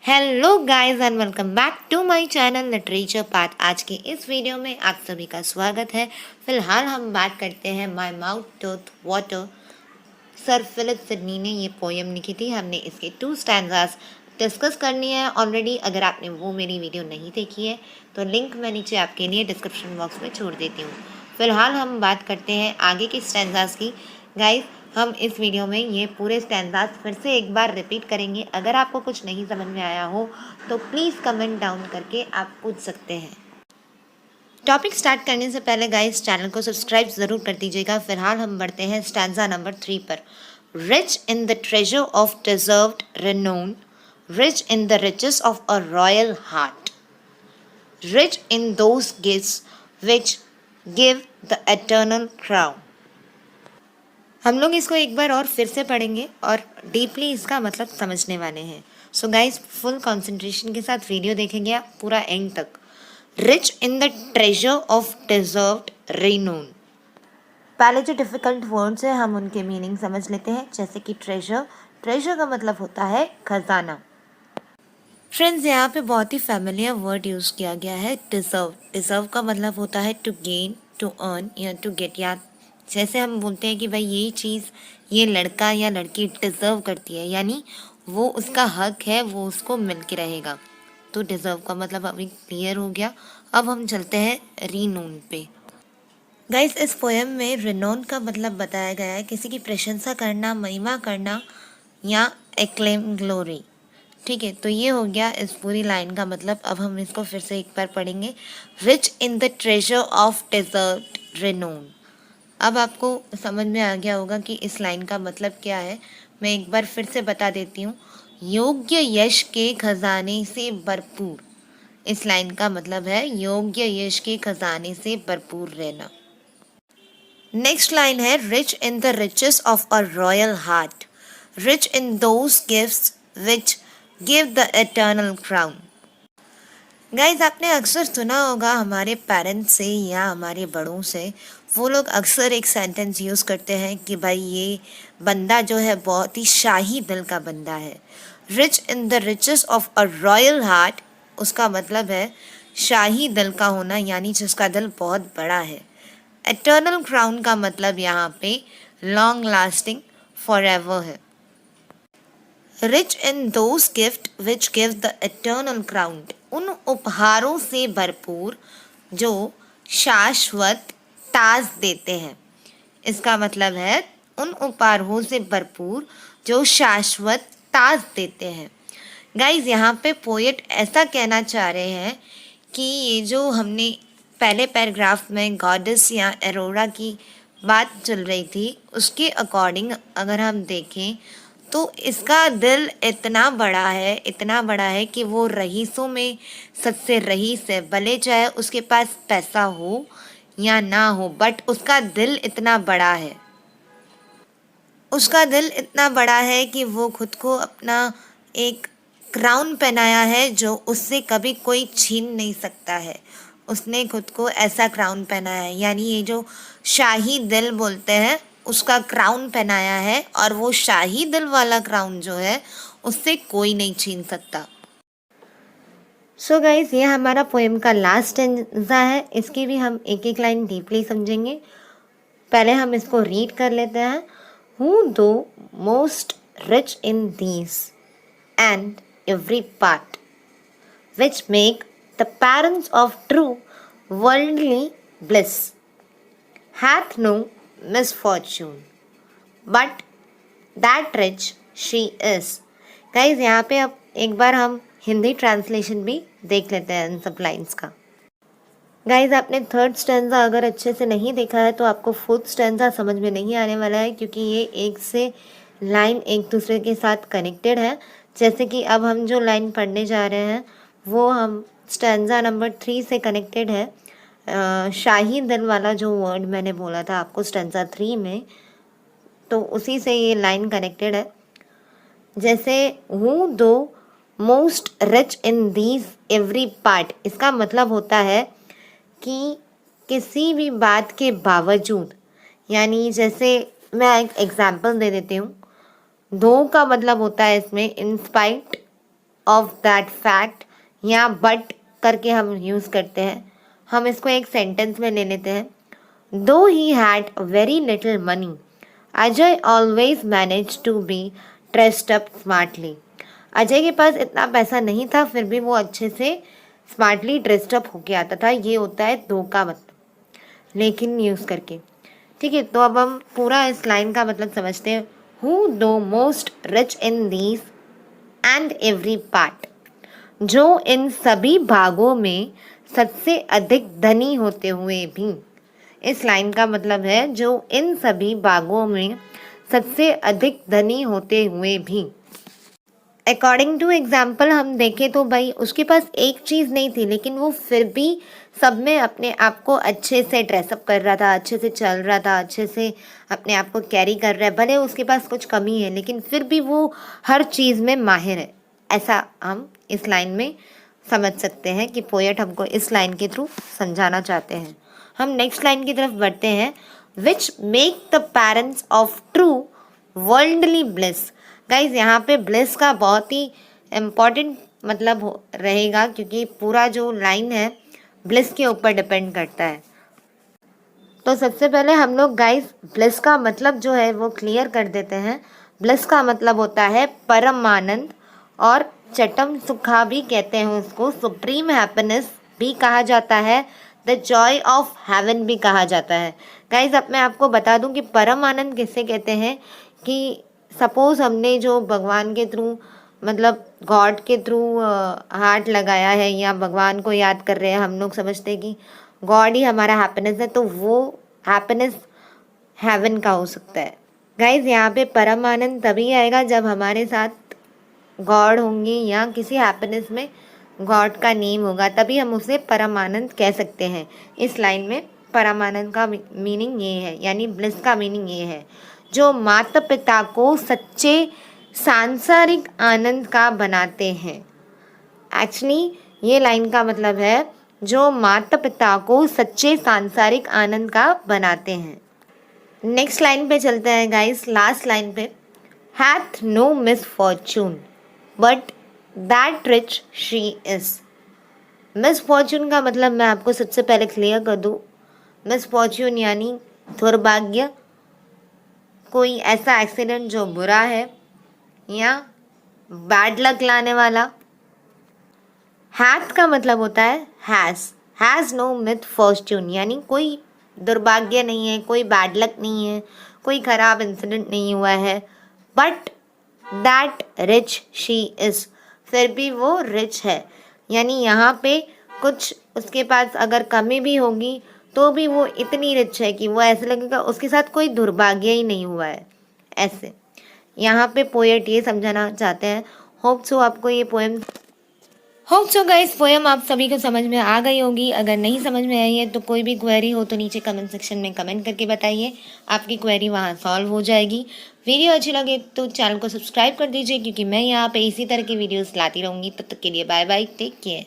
Hello guys and welcome back to my channel literature path. आज के इस video में आप सभी का स्वागत है। फिलहाल हम बात करते हैं my mouth tooth water. Sir Philip Sidney ने ये पोएम लिखी थी। हमने इसके 2 स्टैंजास डिस्कस करनी है ऑलरेडी। अगर आपने वो मेरी वीडियो नहीं देखी है तो लिंक मैं नीचे आपके लिए डिस्क्रिप्शन बॉक्स में छोड़ देती हूँ। फिलहाल हम बात करते हैं आगे के स्टैंजास की। गाइस, हम इस वीडियो में ये पूरे स्टैंजास फिर से एक बार रिपीट करेंगे। अगर आपको कुछ नहीं समझ में आया हो तो प्लीज़ कमेंट डाउन करके आप पूछ सकते हैं। टॉपिक स्टार्ट करने से पहले गाइस चैनल को सब्सक्राइब ज़रूर कर दीजिएगा। फिलहाल हम बढ़ते हैं स्टैंजा नंबर 3 पर। Rich in the treasure of deserved renown, rich in the riches of a royal heart, rich in those gifts which give the eternal crown. हम लोग इसको एक बार और फिर से पढ़ेंगे और डीपली इसका मतलब समझने वाले हैं। सो गाइस, फुल कंसंट्रेशन के साथ वीडियो देखेंगे आप पूरा एंड तक। Rich in the treasure of deserved renowned. पहले जो डिफ़िकल्ट वर्ड्स हैं हम उनके मीनिंग समझ लेते हैं। जैसे कि ट्रेजर, ट्रेजर का मतलब होता है खजाना। फ्रेंड्स, यहाँ पे बहुत ही फैमिलियर वर्ड यूज़ किया गया है डिज़र्व। डिज़र्व का मतलब होता है टू गेन, टू अर्न या टू गेट। या जैसे हम बोलते हैं कि भाई ये चीज़ ये लड़का या लड़की डिज़र्व करती है, यानी वो उसका हक है, वो उसको मिल के रहेगा। तो डिज़र्व का मतलब अभी क्लियर हो गया। अब हम चलते हैं रीनोन पे। गाइस, इस पोएम में रिनोन का मतलब बताया गया है किसी की प्रशंसा करना, महिमा करना या एक्लेम, ग्लोरी। ठीक है, तो ये हो गया इस पूरी लाइन का मतलब। अब हम इसको फिर से एक बार पढ़ेंगे। Rich in the treasure of deserved renowned. अब आपको समझ में आ गया होगा कि इस लाइन का मतलब क्या है। मैं एक बार फिर से बता देती हूँ। योग्य यश के खजाने से भरपूर। इस लाइन का मतलब है योग्य यश के खजाने से भरपूर रहना। नेक्स्ट लाइन है rich in the riches of a royal heart, rich in those gifts which give the eternal crown. Guys, आपने अक्सर सुना होगा हमारे पेरेंट्स से या हमारे बड़ों से, वो लोग अक्सर एक सेंटेंस यूज़ करते हैं कि भाई ये बंदा जो है बहुत ही शाही दिल का बंदा है। Rich in the riches of a royal heart, उसका मतलब है शाही दिल का होना, यानी जिसका दिल बहुत बड़ा है। एटर्नल क्राउन का मतलब यहाँ पे लॉन्ग लास्टिंग, फॉरएवर है। Rich in those gift which give the eternal crown, उन उपहारों से भरपूर जो शाश्वत ताज देते हैं। इसका मतलब है उन उपहारों से भरपूर जो शाश्वत ताज देते हैं। गाइज, यहाँ पे पोएट ऐसा कहना चाह रहे हैं कि ये जो हमने पहले पैराग्राफ में गॉडेस या एरोरा की बात चल रही थी, उसके अकॉर्डिंग अगर हम देखें तो इसका दिल इतना बड़ा है, इतना बड़ा है कि वो रईसों में सबसे रईस है। भले चाहे उसके पास पैसा हो या ना हो, बट उसका दिल इतना बड़ा है। उसका दिल इतना बड़ा है कि वो खुद को अपना एक क्राउन पहनाया है जो उससे कभी कोई छीन नहीं सकता है। उसने खुद को ऐसा क्राउन पहनाया है, यानी ये जो शाही दिल बोलते हैं उसका क्राउन पहनाया है, और वो शाही दिल वाला क्राउन जो है उससे कोई नहीं छीन सकता। सो गाइज, ये हमारा पोएम का लास्ट स्टैंजा है। इसकी भी हम एक एक लाइन डीपली समझेंगे। पहले हम इसको रीड कर लेते हैं। Who though most rich in these and every part, which make the parents of true worldly bliss, hath no misfortune, but that rich she is. Guys, यहाँ पे अब एक बार हम हिंदी ट्रांसलेशन भी देख लेते हैं इन सब लाइन्स का। गाइज, आपने थर्ड स्टैंजा अगर अच्छे से नहीं देखा है तो आपको फोर्थ स्टैंजा समझ में नहीं आने वाला है, क्योंकि ये एक से लाइन एक दूसरे के साथ कनेक्टेड है। जैसे कि अब हम जो लाइन पढ़ने जा रहे हैं वो हम स्टैंजा नंबर 3 से कनेक्टेड है। शाही दिल वाला जो वर्ड मैंने बोला था आपको स्टैंजा 3 में, तो उसी से ये लाइन कनेक्टेड है। जैसे हूँ दो most rich in these every part, इसका मतलब होता है कि किसी भी बात के बावजूद, यानी जैसे मैं एक एग्जांपल दे देती हूँ। दो का मतलब होता है इसमें in spite of that fact, यहाँ बट करके हम यूज़ करते हैं। हम इसको एक सेंटेंस में ले लेते हैं। Though he had very little money, Ajay always manage to be dressed up smartly. Ajay के पास इतना पैसा नहीं था, फिर भी वो अच्छे से स्मार्टली ड्रेस्ड अप होके आता था। ये होता है दो का मतलब लेकिन यूज़ करके। ठीक है, तो अब हम पूरा इस लाइन का मतलब समझते हैं। हु दो most rich in these and every part, जो इन सभी भागों में सबसे अधिक धनी होते हुए भी। इस लाइन का मतलब है जो इन सभी भागों में सबसे अधिक धनी होते हुए भी। अकॉर्डिंग टू एग्जाम्पल हम देखें तो भाई उसके पास एक चीज़ नहीं थी, लेकिन वो फिर भी सब में अपने आप को अच्छे से ड्रेसअप कर रहा था, अच्छे से चल रहा था, अच्छे से अपने आप को कैरी कर रहा है। भले उसके पास कुछ कमी है, लेकिन फिर भी वो हर चीज़ में माहिर है। ऐसा हम इस लाइन में समझ सकते हैं कि पोएट हमको इस लाइन के थ्रू समझाना चाहते हैं। हम नेक्स्ट लाइन की तरफ बढ़ते हैं। Which make the parents of true worldly bliss. Guys यहाँ पे ब्लिस का बहुत ही इम्पॉर्टेंट मतलब रहेगा, क्योंकि पूरा जो लाइन है ब्लिस के ऊपर डिपेंड करता है। तो सबसे पहले हम लोग गाइज ब्लिस का मतलब जो है वो क्लियर कर देते हैं। ब्लिस का मतलब होता है परम आनंद, और चटम सुखा भी कहते हैं उसको, सुप्रीम हैप्पीनेस भी कहा जाता है, द जॉय ऑफ हेवन भी कहा जाता है। गाइज अब मैं आपको बता दूं कि परम आनंद किससे कहते हैं कि सपोज़ हमने जो भगवान के थ्रू मतलब गॉड के थ्रू हार्ट लगाया है या भगवान को याद कर रहे हैं, हम लोग समझते हैं कि गॉड ही हमारा हैप्पीनेस है, तो वो हैप्पीनेस हेवन का हो सकता है। गाइज यहाँ पे परम आनंद तभी आएगा जब हमारे साथ गॉड होंगे या किसी हैप्पीनेस में गॉड का नेम होगा, तभी हम उसे परम आनंद कह सकते हैं। इस लाइन में परम आनंद का मीनिंग ये है, यानी ब्लिस का मीनिंग ये है जो माता पिता को सच्चे सांसारिक आनंद का बनाते हैं। एक्चुअली ये लाइन का मतलब है जो माता पिता को सच्चे सांसारिक आनंद का बनाते हैं। नेक्स्ट लाइन पे चलते हैं गाइस, लास्ट लाइन पे। Hath no misfortune but that rich she is. Misfortune का मतलब मैं आपको सबसे पहले क्लियर कर दूँ। मिसफॉर्चून यानी दुर्भाग्य, कोई ऐसा एक्सीडेंट जो बुरा है या बैड लक लाने वाला। हैथ का मतलब होता है हैज़ नो मिथ फॉर्चून, यानी कोई दुर्भाग्य नहीं है, कोई बैड लक नहीं है, कोई ख़राब इंसिडेंट नहीं हुआ है। But that rich she is, फिर भी वो रिच है, यानी यहाँ पे कुछ उसके पास अगर कमी भी होगी तो भी वो इतनी रिच है कि वो ऐसे लगेगा उसके साथ कोई दुर्भाग्य ही नहीं हुआ है। ऐसे यहाँ पे पोएट ये समझाना चाहते हैं। होप सो आपको ये पोएम गाइस पोएम आप सभी को समझ में आ गई होगी। अगर नहीं समझ में आई है तो कोई भी क्वेरी हो तो नीचे कमेंट सेक्शन में कमेंट करके बताइए, आपकी क्वेरी वहाँ सॉल्व हो जाएगी। वीडियो अच्छी लगे तो चैनल को सब्सक्राइब कर दीजिए, क्योंकि मैं यहाँ पे इसी तरह की वीडियोस लाती रहूँगी। तब तक के लिए बाय बाय, टेक केयर।